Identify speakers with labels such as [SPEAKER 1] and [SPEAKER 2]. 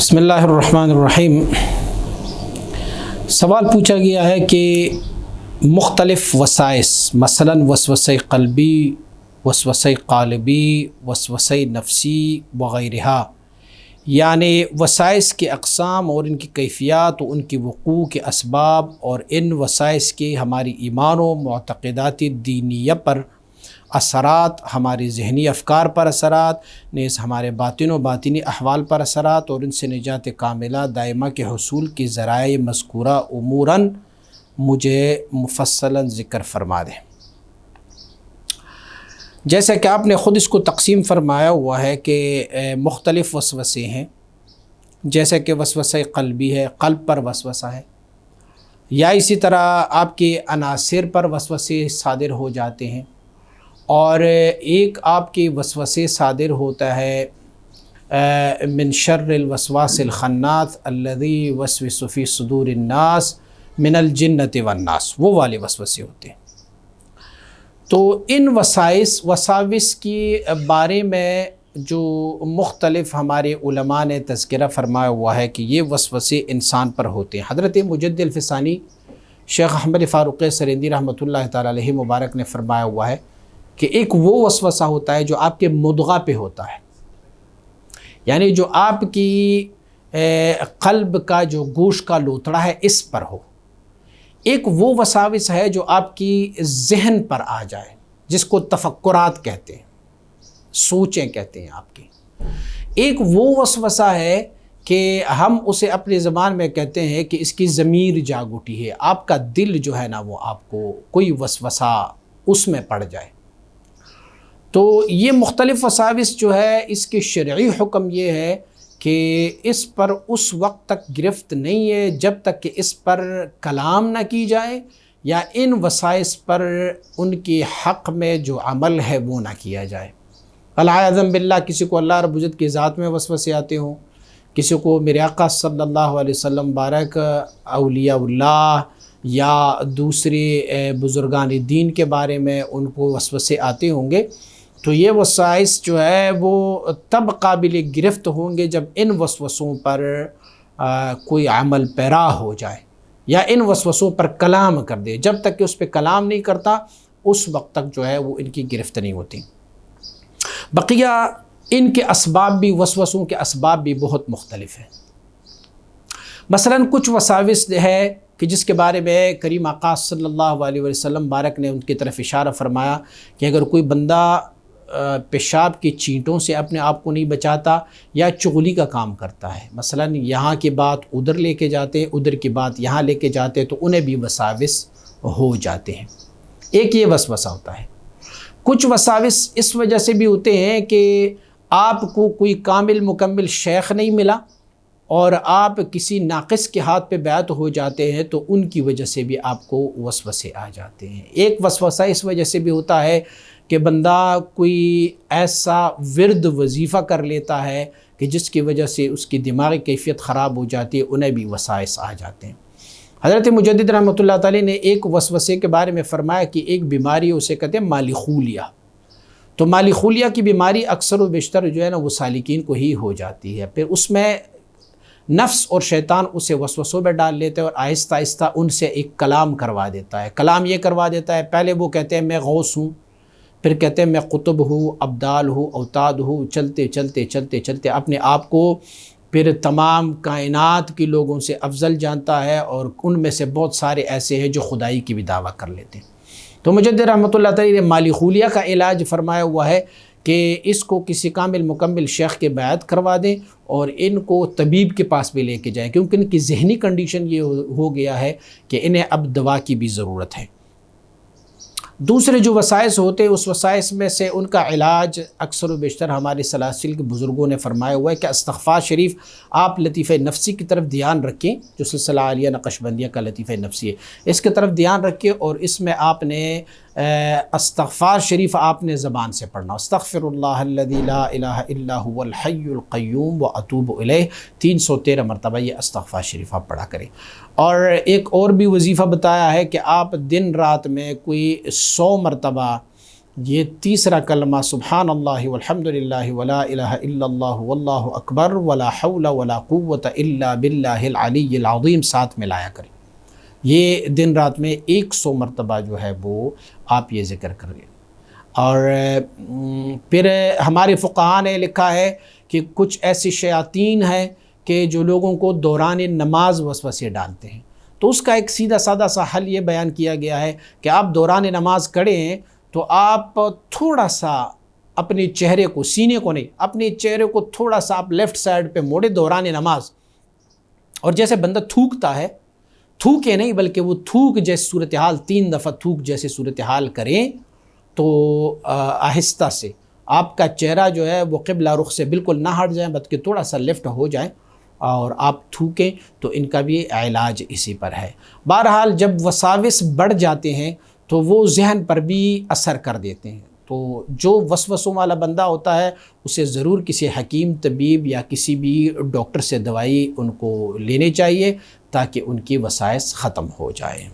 [SPEAKER 1] بسم اللہ الرحمن الرحیم۔ سوال پوچھا گیا ہے کہ مختلف وسائس مثلاً وسوسہ قلبی، وسوسہ قالبی، وسوسہ نفسی وغیرہ، یعنی وسائس کے اقسام اور ان کی کیفیات و ان کی وقوع کے اسباب، اور ان وسائس کے ہماری ایمان و معتقدات دینیہ پر اثرات، ہمارے ذہنی افکار پر اثرات، نیز ہمارے باطن و باطنی احوال پر اثرات، اور ان سے نجات کاملہ دائمہ کے حصول کے ذرائع مذکورہ اموراً مجھے مفصلاً ذکر فرما دیں۔ جیسا کہ آپ نے خود اس کو تقسیم فرمایا ہوا ہے کہ مختلف وسوسے ہیں، جیسا کہ وسوسہ قلبی ہے، قلب پر وسوسہ ہے، یا اسی طرح آپ کے عناصر پر وسوسے صادر ہو جاتے ہیں، اور ایک آپ کے وسوسے صادر ہوتا ہے من شر الوسواس الخناس الذی یوسوس فی صدور الناس من الجنۃ والناس، وہ والے وسوسے ہوتے ہیں۔ تو ان وساوس کی بارے میں جو مختلف ہمارے علماء نے تذکرہ فرمایا ہوا ہے کہ یہ وسوسے انسان پر ہوتے ہیں۔ حضرت مجد الفسانی شیخ احمد فاروق سرندی رحمۃ اللہ تعالی علیہ مبارک نے فرمایا ہوا ہے کہ ایک وہ وسوسہ ہوتا ہے جو آپ کے مضغہ پہ ہوتا ہے، یعنی جو آپ کی قلب کا جو گوشت کا لوتڑا ہے اس پر ہو۔ ایک وہ وساوس ہے جو آپ کی ذہن پر آ جائے، جس کو تفکرات کہتے ہیں، سوچیں کہتے ہیں آپ کی۔ ایک وہ وسوسہ ہے کہ ہم اسے اپنی زبان میں کہتے ہیں کہ اس کی ضمیر جاگ اٹھی ہے، آپ کا دل جو ہے نا وہ آپ کو کوئی وسوسہ اس میں پڑ جائے۔ تو یہ مختلف وساوس جو ہے، اس کے شرعی حکم یہ ہے کہ اس پر اس وقت تک گرفت نہیں ہے جب تک کہ اس پر کلام نہ کی جائے، یا ان وسائس پر ان کے حق میں جو عمل ہے وہ نہ کیا جائے۔ العیاذ باللہ کسی کو اللہ رب العزت کی ذات میں وسوسے آتے ہوں، کسی کو میرے آقا صلی اللہ علیہ وسلم بارک، اولیاء اللہ یا دوسرے بزرگان دین کے بارے میں ان کو وسوسے آتے ہوں گے، تو یہ وسائس جو ہے وہ تب قابل گرفت ہوں گے جب ان وسوسوں پر کوئی عمل پیرا ہو جائے، یا ان وسوسوں پر کلام کر دے۔ جب تک کہ اس پہ کلام نہیں کرتا اس وقت تک جو ہے وہ ان کی گرفت نہیں ہوتی۔ بقیہ ان کے اسباب بھی، وسوسوں کے اسباب بھی بہت مختلف ہیں۔ مثلاً کچھ وساوس ہے کہ جس کے بارے میں کریم آقا صلی اللہ علیہ وسلم بارک نے ان کی طرف اشارہ فرمایا کہ اگر کوئی بندہ پیشاب کی چینٹوں سے اپنے آپ کو نہیں بچاتا، یا چغلی کا کام کرتا ہے، مثلاً یہاں کی بات ادھر لے کے جاتے، ادھر کی بات یہاں لے کے جاتے، تو انہیں بھی وساوس ہو جاتے ہیں۔ ایک یہ وسوسہ ہوتا ہے۔ کچھ وساوس اس وجہ سے بھی ہوتے ہیں کہ آپ کو کوئی کامل مکمل شیخ نہیں ملا اور آپ کسی ناقص کے ہاتھ پہ بیعت ہو جاتے ہیں، تو ان کی وجہ سے بھی آپ کو وسوسے آ جاتے ہیں۔ ایک وسوسہ اس وجہ سے بھی ہوتا ہے کہ بندہ کوئی ایسا ورد وظیفہ کر لیتا ہے کہ جس کی وجہ سے اس کی دماغی کیفیت خراب ہو جاتی ہے، انہیں بھی وسائس آ جاتے ہیں۔ حضرت مجدد رحمۃ اللہ تعالی نے ایک وسوسے کے بارے میں فرمایا کہ ایک بیماری اسے کہتے ہیں مالی خولیہ۔ تو مالی خولیہ کی بیماری اکثر و بیشتر جو ہے نا وہ سالکین کو ہی ہو جاتی ہے۔ پھر اس میں نفس اور شیطان اسے وسوسوں میں ڈال لیتے ہیں اور آہستہ آہستہ ان سے ایک کلام کروا دیتا ہے۔ کلام یہ کروا دیتا ہے، پہلے وہ کہتے ہیں میں غوث ہوں، پھر کہتے ہیں میں قطب ہوں، ابدال ہوں، اوتاد ہوں، چلتے چلتے چلتے چلتے اپنے آپ کو پھر تمام کائنات کے لوگوں سے افضل جانتا ہے، اور ان میں سے بہت سارے ایسے ہیں جو خدائی کی بھی دعویٰ کر لیتے ہیں۔ تو مجدد رحمۃ اللہ تعالی نے مالی خولیہ کا علاج فرمایا ہوا ہے کہ اس کو کسی کامل مکمل شیخ کے بیعت کروا دیں اور ان کو طبیب کے پاس بھی لے کے جائیں، کیونکہ ان کی ذہنی کنڈیشن یہ ہو گیا ہے کہ انہیں اب دوا کی بھی ضرورت ہے۔ دوسرے جو وسائس ہوتے ہیں، اس وسائس میں سے ان کا علاج اکثر و بیشتر ہمارے سلاسل کے بزرگوں نے فرمایا ہوا ہے کہ استغفار شریف آپ لطیفہ نفسی کی طرف دھیان رکھیں، جو سلسلہ عالیہ نقشبندیہ کا لطیفہ نفسی ہے، اس کی طرف دھیان رکھیں، اور اس میں آپ نے استغفار شریف آپ نے زبان سے پڑھنا، استغفر اللہ الذی لا الہ الا هو الحی القیوم واتوب الیہ، 313 مرتبہ یہ استغفار شریف آپ پڑھا کریں۔ اور ایک اور بھی وظیفہ بتایا ہے کہ آپ دن رات میں کوئی 100 مرتبہ یہ تیسرا کلمہ سبحان اللہ والحمد للہ ولا الہ الا اللہ واللہ اکبر ولا حول ولا قوت الا باللہ العلی العظیم ساتھ میں لایا کریں۔ یہ دن رات میں 100 مرتبہ جو ہے وہ آپ یہ ذکر کریں۔ اور پھر ہمارے فقہاء نے لکھا ہے کہ کچھ ایسی شیاطین ہیں کہ جو لوگوں کو دوران نماز وسوسے ڈالتے ہیں، تو اس کا ایک سیدھا سادہ سا حل یہ بیان کیا گیا ہے کہ آپ دوران نماز کھڑے تو آپ تھوڑا سا اپنے چہرے کو، سینے کو نہیں، اپنے چہرے کو تھوڑا سا آپ لیفٹ سائڈ پہ موڑے دوران نماز، اور جیسے بندہ تھوکتا ہے، تھوکے نہیں بلکہ وہ تھوک جیسی صورتحال 3 دفعہ تھوک جیسے صورتحال کریں تو آہستہ سے آپ کا چہرہ جو ہے وہ قبلہ رخ سے بالکل نہ ہٹ جائے بلکہ تھوڑا سا لیفٹ ہو جائے اور آپ تھوکیں، تو ان کا بھی علاج اسی پر ہے۔ بہرحال جب وساوس بڑھ جاتے ہیں تو وہ ذہن پر بھی اثر کر دیتے ہیں، تو جو وسوسوں والا بندہ ہوتا ہے اسے ضرور کسی حکیم طبیب یا کسی بھی ڈاکٹر سے دوائی ان کو لینی چاہیے تاکہ ان کی وسائس ختم ہو جائے۔